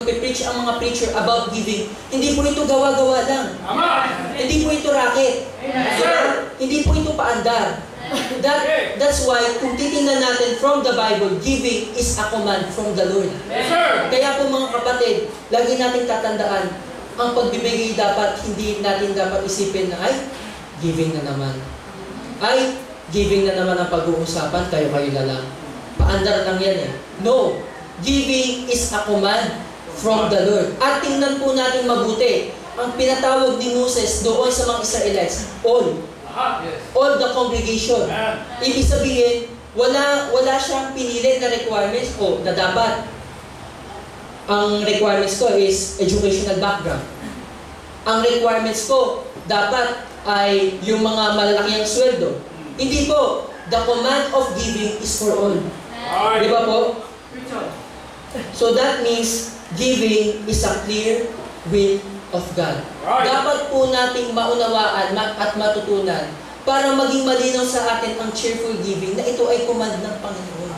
magpe-preach ang mga preacher about giving, hindi po ito gawa-gawa lang. Hindi po ito racket. Hindi po ito paandar. That's why, kung titingnan natin from the Bible, giving is a command from the Lord. Kaya po mga kapatid, lagi natin tatandaan, ang pagbibigay dapat, hindi natin dapat isipin na, ay, giving na naman. Ay, giving na naman ang pag-uusapan, kayo-kayo na lang. Paandar lang yan eh. No. Giving is a command from the Lord. At tingnan po natin mabuti. Ang pinatawag ni Moses doon sa mga Israelites, all the congregation. Ibig sabihin, wala siyang pinili na requirements ko na dapat. Ang requirements ko is educational background. Ang requirements ko dapat ay yung mga malalaki ang sweldo. Hindi po. The command of giving is for all. Di ba po? So that means giving is a clear will of God. Dapat po nating maunawaan at matutunan para maging malinaw sa atin ang cheerful giving na ito ay command ng Panginoon.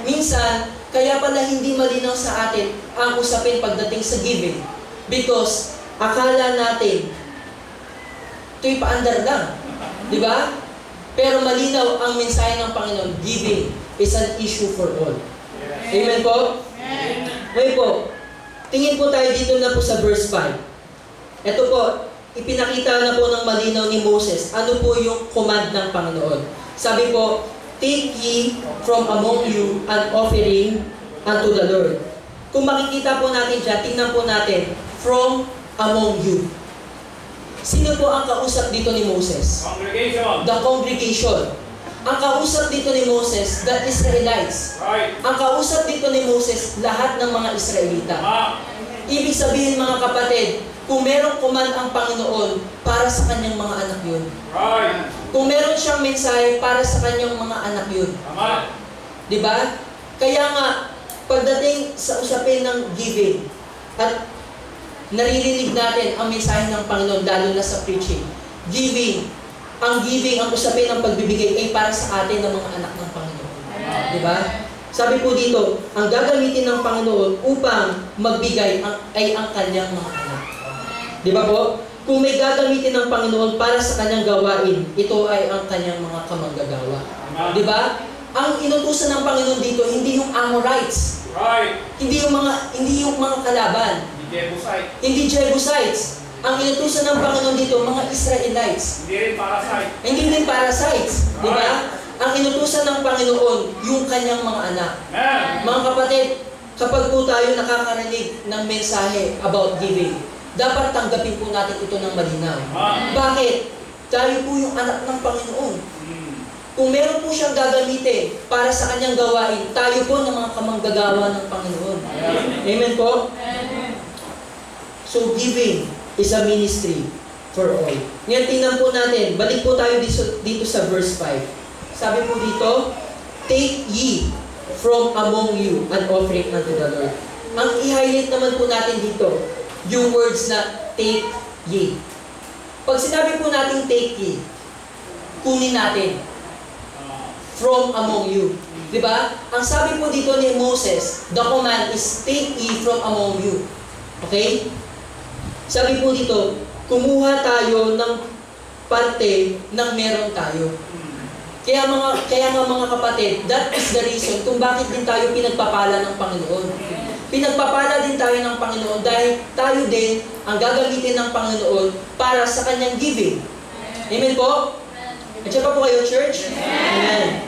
Minsan, kaya pala hindi malinaw sa atin ang usapin pagdating sa giving because akala natin ito'y paandar lang. Di ba? Pero malinaw ang mensahe ng Panginoon, giving is an issue for all. Amen po? Ngayon po, tingin po tayo dito na po sa verse 5. Ito po, ipinakita na po ng malinaw ni Moses, ano po yung command ng Panginoon. Sabi po, take ye from among you an offering unto the Lord. Kung makikita po natin dyan, tingnan po natin, from among you. Sino po ang kausap dito ni Moses? Congregation. The congregation. Ang kausap dito ni Moses, the Israelites. Right. Ang kausap dito ni Moses, lahat ng mga Israelita. Ibig sabihin mga kapatid, kung merong command ang Panginoon, para sa kanyang mga anak yun. Right. Kung meron siyang mensahe, para sa kanyang mga anak yun. Tama. Diba? Kaya nga, pagdating sa usapin ng giving, at naririnig natin ang mensahe ng Panginoon, lalo na sa preaching. Ang giving, ang usapin ng pagbibigay ay para sa atin ng mga anak ng Panginoon. Diba? Sabi po dito, ang gagamitin ng Panginoon upang magbigay ay ang kanyang mga anak. Diba po? Kung may gagamitin ng Panginoon para sa kanyang gawain, ito ay ang kanyang mga kamanggagawa. Diba? Ang inutusan ng Panginoon dito, hindi yung Amorites. Right. Hindi yung mga kalaban. Hindi Jebusites. Ang inutusan ng Panginoon dito, mga Israelites. Hindi rin parasite. Hindi rin parasites. Di ba? Ang inutusan ng Panginoon, yung kanyang mga anak. Mga kapatid, kapag po tayo nakakarinig ng mensahe about giving, dapat tanggapin po natin ito ng malinaw. Bakit? Tayo po yung anak ng Panginoon. Kung meron po siyang gagamitin para sa kanyang gawain, tayo po ng mga kamanggagawa ng Panginoon. Amen po? So giving is a ministry for all. Ngayon tingnan po natin, balik po tayo dito sa verse 5. Sabi po dito, take ye from among you an offering unto the Lord. Ang i-highlight naman po natin dito, yung words na take ye. Pag sinabi po natin take ye, kunin natin from among you. Diba? Ang sabi po dito ni Moses, the command is take ye from among you. Okay? Sabi po dito, kumuha tayo ng parte ng meron tayo. Kaya nga mga kapatid, that is the reason kung bakit din tayo pinagpapala ng Panginoon. Pinagpapala din tayo ng Panginoon dahil tayo din ang gagamitin ng Panginoon para sa kanyang giving. Amen po? At siya pa po kayo, church? Amen.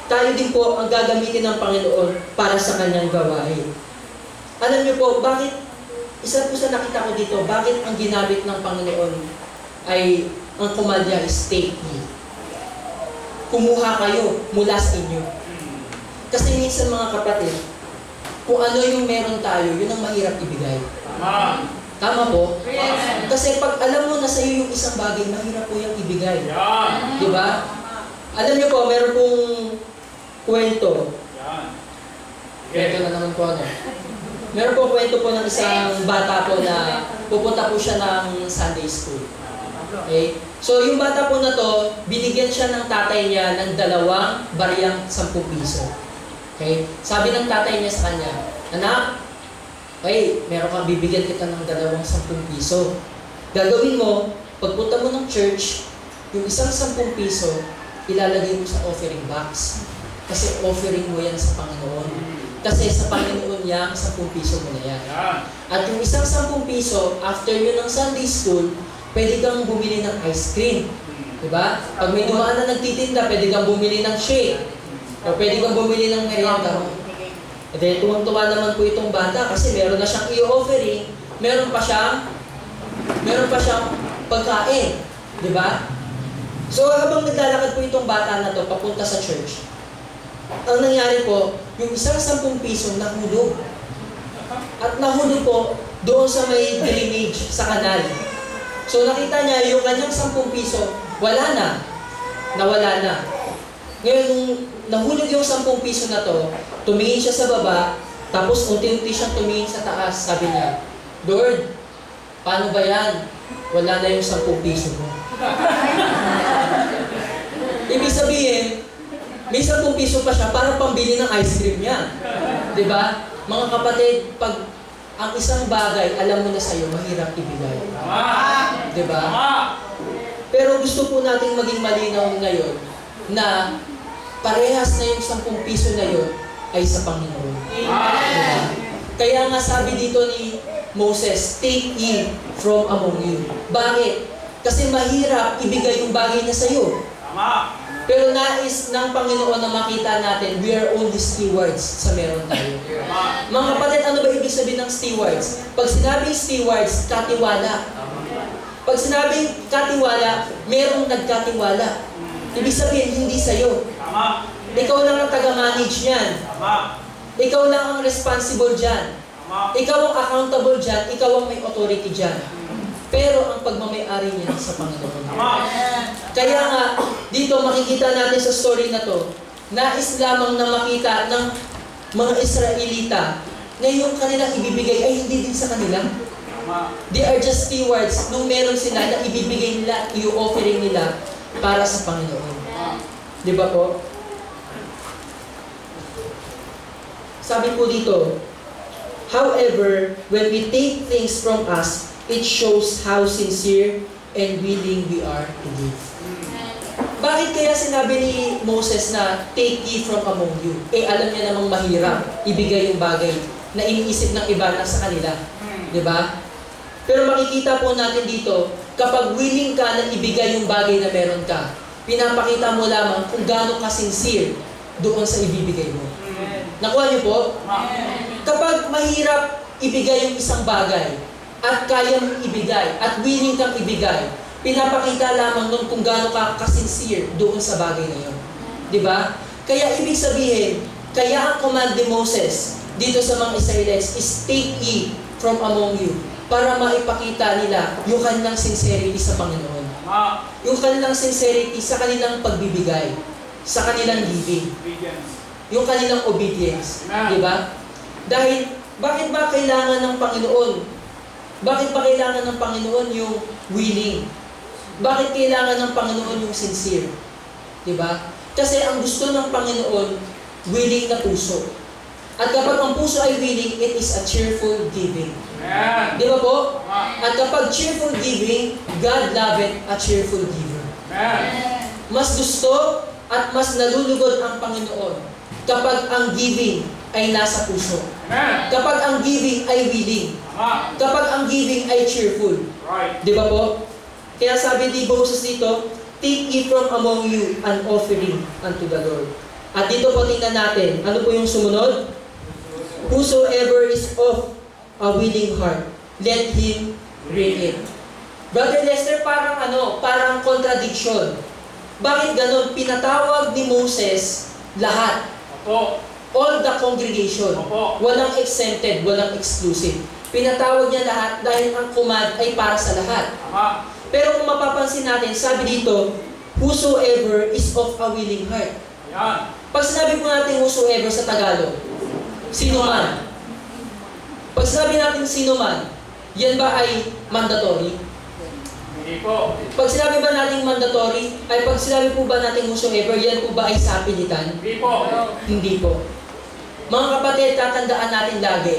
Tayo din po ang gagamitin ng Panginoon para sa kanyang gawain. Alam niyo po, bakit? Isa po sa nakita ko dito, bakit ang ginamit ng Panginoon ay ang kumadya is take ye. Kumuha kayo mula sa inyo. Kasi minsan mga kapatid, kung ano yung meron tayo, yun ang mahirap ibigay. Tama po? Kasi pag alam mo na sa iyo yung isang bagay, mahirap po yung ibigay. Diba? Alam niyo po, meron pong kwento. Kwento na naman po ano. Meron po kwento po ng isang bata po na pupunta po siya ng Sunday school. Okay? So yung bata po na to, binigyan siya ng tatay niya ng 2 baryang 10 piso. Okay? Sabi ng tatay niya sa kanya, anak, Okay, meron kang bibigyan kita ng 10 piso. Gagawin mo, pagpunta mo ng church, yung isang 10 piso, ilalagay mo sa offering box. Kasi offering mo yan sa Panginoon. Kasi sa Panginoon yan, 10 piso mo na yan. At yung isang 10 piso, after yun ng Sunday school, pwede kang bumili ng ice cream. Diba? Pag may dumaan na nagtitinda, pwede kang bumili ng shake. O pwede kang bumili ng merienda. And then, tuwang-tuwa naman po itong bata kasi meron na siyang i-offering, meron pa siyang pagkain. Diba? So, habang naglalakad po itong bata na to papunta sa church, ang nangyari po, yung isang 10 piso nahulog. At nahulog po doon sa may drainage sa kanal. So, nakita niya yung kanyang 10 piso, wala na. Nawala na. Ngayon, nung nahulog yung 10 piso na to, tumingin siya sa baba, tapos unti-unti siyang tumingin sa taas. Sabi niya, Lord, paano ba yan? Wala na yung 10 piso mo. Ibig sabihin, may 10 piso pa siya para pambili ng ice cream niya. Diba? Mga kapatid, pag ang isang bagay, alam mo na sa'yo, mahirap ibigay. Diba? Pero gusto po nating maging malinaw ngayon na parehas na yung 10 piso na yun ay sa Panginoon. Diba? Kaya nga sabi dito ni Moses, take ye from among you. Bakit? Kasi mahirap ibigay yung bagay niya sa'yo. Pero nais ng Panginoon na makita natin, we are only stewards sa meron tayo. Mga kapatid, ano ba ibig sabihin ng stewards? Pag sinabing stewards, katiwala. Pag sinabing katiwala, merong nagkatiwala. Ibig sabihin, hindi sa'yo. Ikaw lang ang taga-manage niyan. Ikaw lang ang responsible dyan. Ikaw ang accountable dyan. Ikaw ang may authority dyan. Pero ang pagmamayari niya sa Panginoon. Kaya nga, dito makikita natin sa story na to, nais lamang na makita ng mga Israelita na yung kanilang ibibigay ay hindi din sa kanila. They are just stewards nung meron sila na ibibigay nila at i-offering nila para sa Panginoon. Di ba po? Sabi po dito, however, when we take things from us, it shows how sincere and willing we are to give. Bakit kaya sinabi ni Moses na take ye from among you? Alam niya namang mahirap ibigay yung bagay na iniisip ng iba na sa kanila. Diba? Pero makikita po natin dito, kapag willing ka na ibigay yung bagay na meron ka, pinapakita mo lamang kung gaano ka sincere doon sa ibibigay mo. Nakuha niyo po? Kapag mahirap ibigay yung isang bagay, at kaya mong ibigay, at willing kang ibigay, pinapakita lamang nun kung gaano ka kasincere doon sa bagay na yun. Diba? Kaya ibig sabihin, kaya ang command ni Moses dito sa mga Israelites is take ye from among you para maipakita nila yung kanilang sincerity sa Panginoon. Yung kanilang sincerity sa kanilang pagbibigay, sa kanilang giving. Yung kanilang obedience. Diba? Dahil, bakit ba kailangan ng Panginoon? Bakit ba kailangan ng Panginoon yung willing? Bakit kailangan ng Panginoon yung sincere? Diba? Kasi ang gusto ng Panginoon, willing na puso. At kapag ang puso ay willing, it is a cheerful giving. Di ba po? At kapag cheerful giving, God loveth a cheerful giver. Mas gusto at mas nalulugod ang Panginoon kapag ang giving ay nasa puso. Kapag ang giving ay willing. Kapag ang giving ay cheerful. Di ba po? Kaya sabi ni Moses dito, take ye from among you an offering unto the Lord. At dito po tingnan natin, ano po yung sumunod? Whosoever is of a willing heart, let him bring it. Brother Lester, parang contradiction. Bakit ganon? Pinatawag ni Moses lahat. All the congregation. Walang exempted, walang exclusive. Pinatawag niya lahat dahil ang command ay para sa lahat. Pero kung mapapansin natin, sabi dito, whosoever is of a willing heart. Pag sinabi po natin whosoever sa Tagalog, sino man. Pag sinabi natin sino man, yan ba ay mandatory? Hindi po. Pag sinabi ba natin mandatory, ay pag sinabi po ba natin whosoever, yan po ba ay sapilitan? Hindi po. Hindi po. Mga kapatid, tatandaan natin lagi,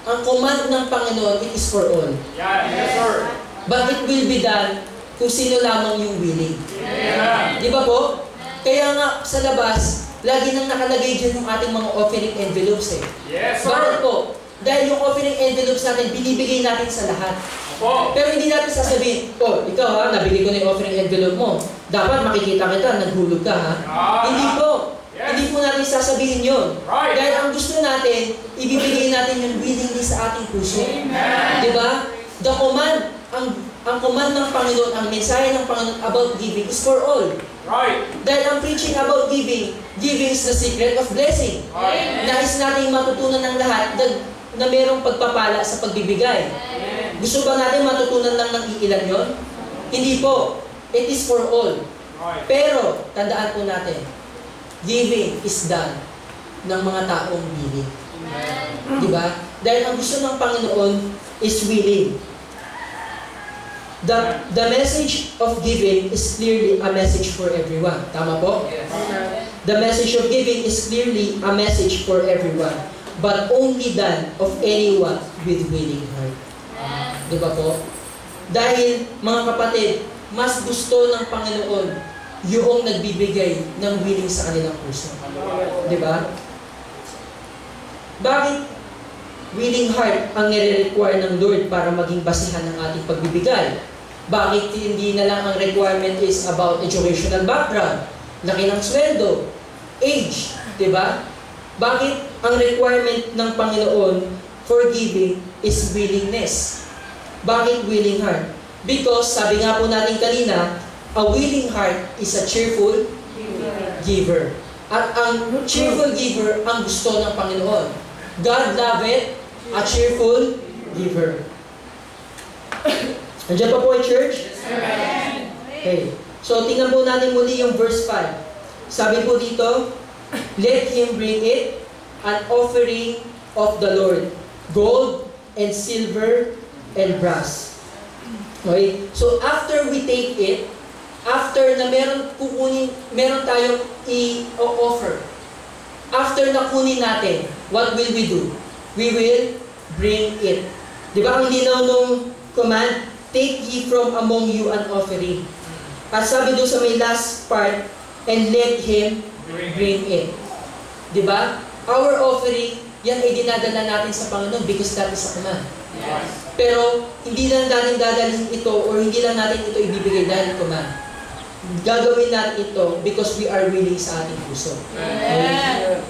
ang command ng Panginoon, it is for all. Yes, sir. But it will be done kung sino lamang yung willing. Amen. Di ba po? Kaya nga sa labas, lagi nang nakalagay dyan yung ating mga offering envelopes eh. Yes, Bakit sir. po? Dahil yung offering envelopes natin, binibigay natin sa lahat. Opo. Pero hindi natin sasabihin, oh, ikaw ha, nabili ko na yung offering envelope mo. Dapat makikita kita, naghulog ka ha. Hindi po. Yes. Hindi po natin sasabihin yun. Right. Dahil ang gusto natin, ibibigay natin yung willingly sa ating puso. Amen. Di ba? The command, ang command ng Panginoon, ang mensahe ng Panginoon about giving is for all. Right. Dahil ang preaching about giving, giving is the secret of blessing. Right. Nais nating matutunan ng lahat na mayroong pagpapala sa pagbibigay. Gusto ba natin matutunan lang ng iilan yon? Hindi po. It is for all. Right. Pero, tandaan po natin, giving is done ng mga taong willing. Di ba? Dahil ang gusto ng Panginoon is willing. The message of giving is clearly a message for everyone. Tama po? Yes. The message of giving is clearly a message for everyone, but only done of anyone with willing heart. Di ba po? Dahil, mga kapatid, mas gusto ng Panginoon yung nagbibigay ng willing sa kanilang puso. Di ba? Bakit willing heart ang nire-require ng Lord para maging basihan ng ating pagbibigay? Bakit hindi na lang ang requirement is about educational background, laki ng sweldo, age, di ba? Bakit ang requirement ng Panginoon for giving is willingness? Bakit willing heart? Because, sabi nga po natin kanina, a willing heart is a cheerful giver. At ang cheerful giver ang gusto ng Panginoon. God loveth a cheerful giver. Andiyan pa po ay church? Okay. So, tingnan po natin muli yung verse 5. Sabi po dito, let him bring it an offering of the Lord, gold and silver and brass. Okay? So, after we take it, after na meron tayong i-offer, after na kunin natin, what will we do? We will bring it. Di ba ang linaw nung command? Take ye from among you an offering. At sabi doon sa may last part, and let him bring it. Di ba? Our offering, yan ay dinadala natin sa Panginoon because that is a command. Yes. Pero, hindi lang natin dadalhin ito or hindi lang natin ito ibibigay dahil command. Gagawin natin ito because we are willing sa ating puso. Amen.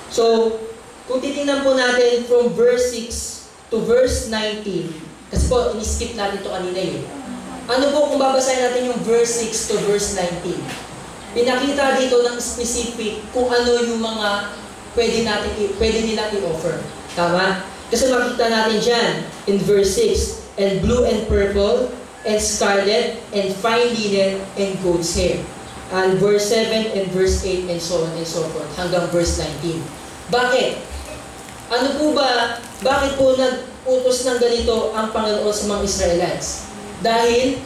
So, kung titingnan po natin from verse 6 to verse 19, kasi po, in-skip natin ito kanina eh. Ano po kung babasahin natin yung verse 6 to verse 19? Pinakita dito ng specific kung ano yung mga pwede nilang i-offer. Tama? Kasi makita natin dyan, in verse 6, and blue and purple, and scarlet, and fine linen, and goat's hair. And verse 7, and verse 8, and so on and so forth, hanggang verse 19. Bakit? Ano po ba, bakit po nag-utos ng ganito ang Panginoon sa mga Israelites? Dahil,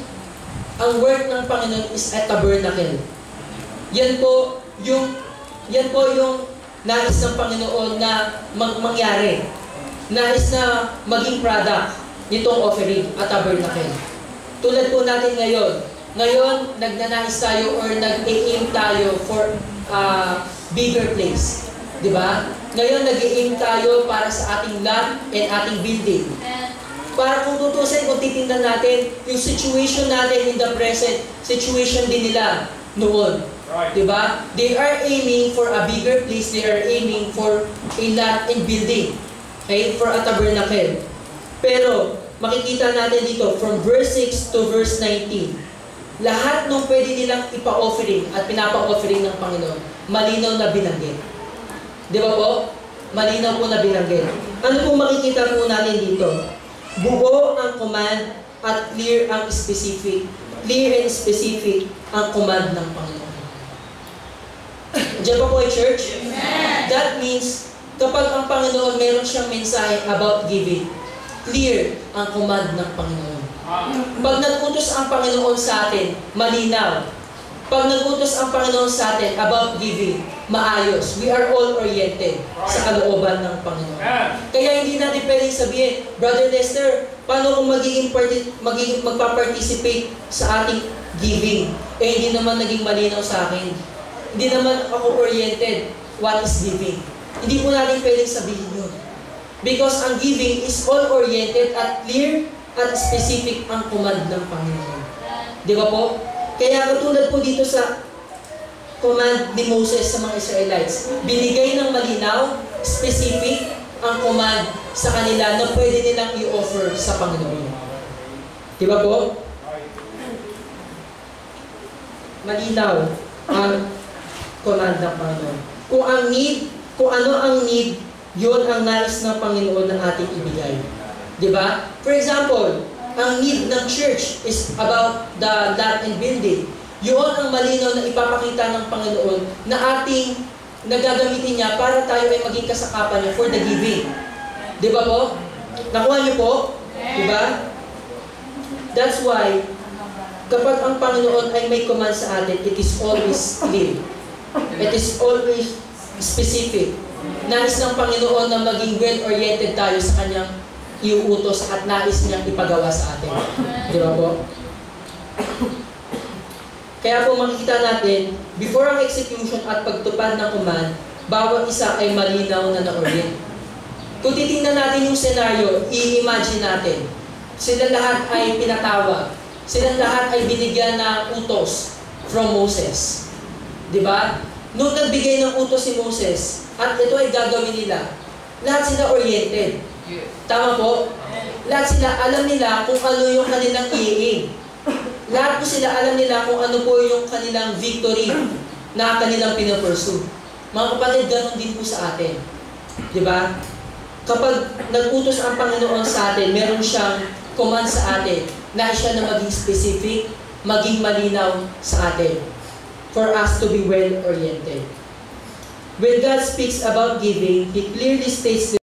ang work ng Panginoon is a tabernacle. Yan po yung nais ng Panginoon na mangyari. Nais na maging product nitong offering at tabernacle. Tulad po natin ngayon. Ngayon, nagnanais tayo or nag-aim tayo for bigger place. Diba? Ngayon, nag-aim tayo para sa ating land and ating building. Para kung tutusin, kung titingnan natin, yung situation natin in the present, situation din nila noon. Right. Diba? They are aiming for a bigger place. They are aiming for a land and building. Okay? For a tabernacle. Pero, makikita natin dito, from verse 6 to verse 19, lahat ng pwede nilang ipa-offering at pinapa-offering ng Panginoon, malinaw na binanggit. Di ba po? Malinaw po na binanggit. Ano po makikita po natin dito? Buo ang command at clear and specific ang command ng Panginoon. Diyan pa po ay church? Amen. That means, kapag ang Panginoon meron siyang mensahe about giving, clear ang command ng Panginoon. Pag nag-utos ang Panginoon sa atin, malinaw. Pag nag-utos ang Panginoon sa atin about giving, maayos. We are all oriented sa kalooban ng Panginoon. Kaya hindi natin pwedeng sabihin, Brother Lester, paano kung magpa-participate sa ating giving? Eh, hindi naman naging malinaw sa akin. Hindi naman ako oriented. What is giving? Hindi po natin pwedeng sabihin yun. Because ang giving is all-oriented at clear at specific ang command ng Panginoon. Di ba po? Kaya katulad po dito sa command ni Moses sa mga Israelites, binigay ng malinaw, specific ang command sa kanila na pwede nilang i-offer sa Panginoon. Di ba po? Malinaw ang command ng Panginoon. Kung ano ang need, yun ang nais ng Panginoon na ating ibigay. Di ba? For example, ang need ng church is about the land and building. Yun ang malinaw na ipapakita ng Panginoon na ating nagagamitin niya para tayo ay maging kasakapan niya for the giving. Di ba po? Nakuha niyo po? Di ba? That's why, kapag ang Panginoon ay may command sa atin, it is always clear. It is always specific. Nais ng Panginoon na maging well-oriented tayo sa Kanyang iuutos at nais niyang ipagawa sa atin. Di ba po? Kaya po makikita natin, before ang execution at pagtupad ng command, bawat isa ay malinaw na na-orient. Kung titingnan natin yung scenario, i-imagine natin, sila lahat ay pinatawag. Sila lahat ay binigyan ng utos from Moses. Di ba? Nung nagbigay ng utos si Moses, at ito ay gagawin nila, lahat sila oriented. Tama po? Lahat sila alam nila kung ano yung kanilang i-aim. Lahat po sila alam nila kung ano po yung kanilang victory na kanilang pinapursue. Mga kapatid, ganun din po sa atin. Diba? Kapag nag-utos ang Panginoon sa atin, meron siyang command sa atin na siya na maging specific, maging malinaw sa atin for us to be well-oriented. When God speaks about giving, He clearly states